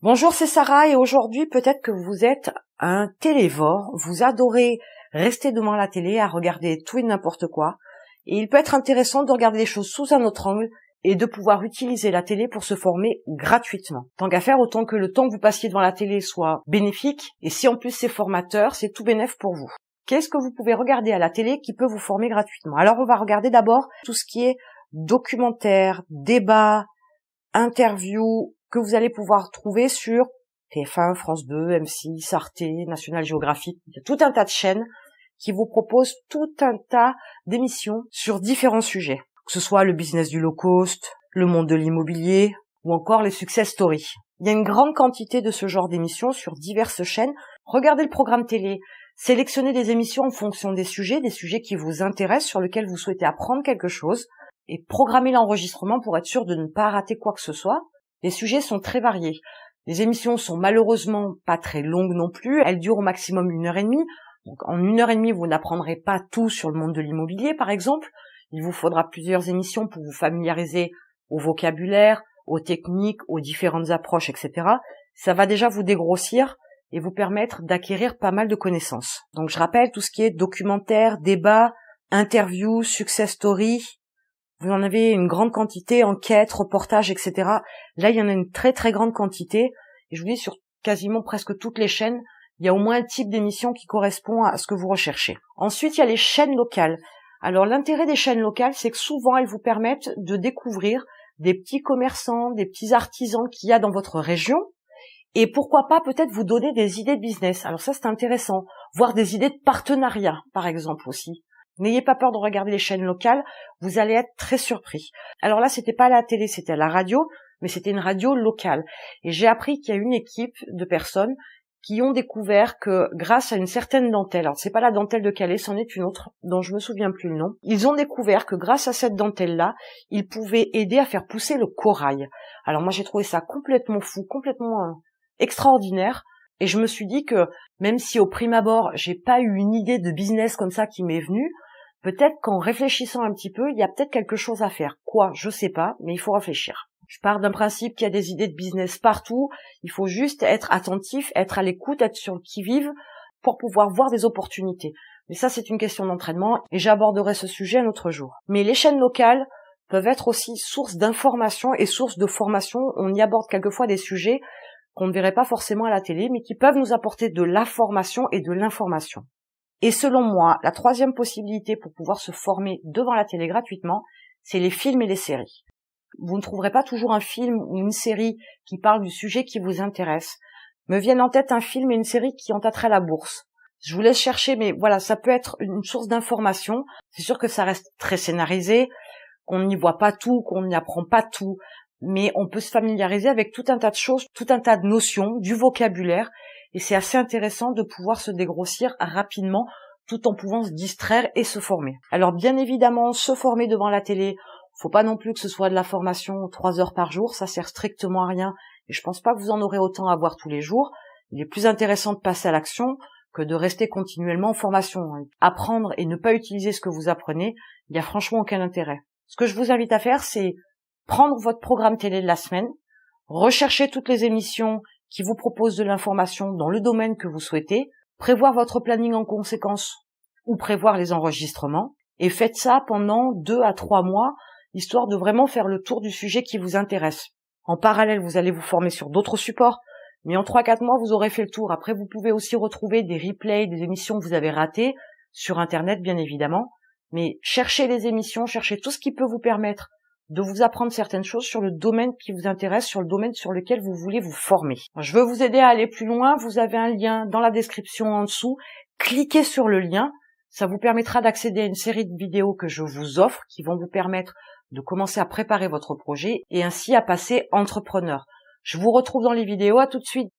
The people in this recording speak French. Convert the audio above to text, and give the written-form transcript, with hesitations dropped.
Bonjour, c'est Sarah et aujourd'hui peut-être que vous êtes un télévore, vous adorez rester devant la télé à regarder tout et n'importe quoi et il peut être intéressant de regarder les choses sous un autre angle et de pouvoir utiliser la télé pour se former gratuitement. Tant qu'à faire, autant que le temps que vous passiez devant la télé soit bénéfique et si en plus c'est formateur, c'est tout bénef pour vous. Qu'est-ce que vous pouvez regarder à la télé qui peut vous former gratuitement? Alors on va regarder d'abord tout ce qui est documentaire, débat, interview que vous allez pouvoir trouver sur TF1, France 2, M6, Arte, National Geographic. Il y a tout un tas de chaînes qui vous proposent tout un tas d'émissions sur différents sujets, que ce soit le business du low cost, le monde de l'immobilier ou encore les success stories. Il y a une grande quantité de ce genre d'émissions sur diverses chaînes. Regardez le programme télé, sélectionnez des émissions en fonction des sujets qui vous intéressent, sur lesquels vous souhaitez apprendre quelque chose, et programmez l'enregistrement pour être sûr de ne pas rater quoi que ce soit. Les sujets sont très variés. Les émissions sont malheureusement pas très longues non plus. Elles durent au maximum 1h30. Donc en 1h30, vous n'apprendrez pas tout sur le monde de l'immobilier, par exemple. Il vous faudra plusieurs émissions pour vous familiariser au vocabulaire, aux techniques, aux différentes approches, etc. Ça va déjà vous dégrossir et vous permettre d'acquérir pas mal de connaissances. Donc je rappelle tout ce qui est documentaire, débat, interview, success story. Vous en avez une grande quantité, enquêtes, reportages, etc. Là, il y en a une très très grande quantité. Et je vous dis, sur quasiment presque toutes les chaînes, il y a au moins un type d'émission qui correspond à ce que vous recherchez. Ensuite, il y a les chaînes locales. Alors, l'intérêt des chaînes locales, c'est que souvent, elles vous permettent de découvrir des petits commerçants, des petits artisans qu'il y a dans votre région. Et pourquoi pas peut-être vous donner des idées de business. Alors ça, c'est intéressant. Voire des idées de partenariat, par exemple, aussi. N'ayez pas peur de regarder les chaînes locales, vous allez être très surpris. Alors là, c'était pas à la télé, c'était à la radio, mais c'était une radio locale. Et j'ai appris qu'il y a une équipe de personnes qui ont découvert que grâce à une certaine dentelle, alors c'est pas la dentelle de Calais, c'en est une autre dont je me souviens plus le nom, ils ont découvert que grâce à cette dentelle-là, ils pouvaient aider à faire pousser le corail. Alors moi, j'ai trouvé ça complètement fou, complètement extraordinaire. Et je me suis dit que même si au prime abord, j'ai pas eu une idée de business comme ça qui m'est venue, peut-être qu'en réfléchissant un petit peu, il y a peut-être quelque chose à faire. Quoi? Je sais pas, mais il faut réfléchir. Je pars d'un principe qu'il y a des idées de business partout. Il faut juste être attentif, être à l'écoute, être sur le qui-vive pour pouvoir voir des opportunités. Mais ça, c'est une question d'entraînement et j'aborderai ce sujet un autre jour. Mais les chaînes locales peuvent être aussi source d'information et source de formation. On y aborde quelquefois des sujets qu'on ne verrait pas forcément à la télé, mais qui peuvent nous apporter de la formation et de l'information. Et selon moi, la troisième possibilité pour pouvoir se former devant la télé gratuitement, c'est les films et les séries. Vous ne trouverez pas toujours un film ou une série qui parle du sujet qui vous intéresse. Me viennent en tête un film et une série qui ont attrait à la bourse. Je vous laisse chercher, mais voilà, ça peut être une source d'information. C'est sûr que ça reste très scénarisé, qu'on n'y voit pas tout, qu'on n'y apprend pas tout, mais on peut se familiariser avec tout un tas de choses, tout un tas de notions, du vocabulaire, et c'est assez intéressant de pouvoir se dégrossir rapidement tout en pouvant se distraire et se former. Alors bien évidemment, se former devant la télé, faut pas non plus que ce soit de la formation 3 heures par jour, ça sert strictement à rien, et je pense pas que vous en aurez autant à voir tous les jours. Il est plus intéressant de passer à l'action que de rester continuellement en formation. Apprendre et ne pas utiliser ce que vous apprenez, il n'y a franchement aucun intérêt. Ce que je vous invite à faire, c'est prendre votre programme télé de la semaine, rechercher toutes les émissions qui vous proposent de l'information dans le domaine que vous souhaitez, prévoir votre planning en conséquence ou prévoir les enregistrements, et faites ça pendant 2 à 3 mois, histoire de vraiment faire le tour du sujet qui vous intéresse. En parallèle, vous allez vous former sur d'autres supports, mais en 3-4 mois, vous aurez fait le tour. Après, vous pouvez aussi retrouver des replays, des émissions que vous avez ratées, sur Internet, bien évidemment, mais cherchez les émissions, cherchez tout ce qui peut vous permettre de vous apprendre certaines choses sur le domaine qui vous intéresse, sur le domaine sur lequel vous voulez vous former. Je veux vous aider à aller plus loin, vous avez un lien dans la description en dessous, cliquez sur le lien, ça vous permettra d'accéder à une série de vidéos que je vous offre, qui vont vous permettre de commencer à préparer votre projet et ainsi à passer entrepreneur. Je vous retrouve dans les vidéos, à tout de suite.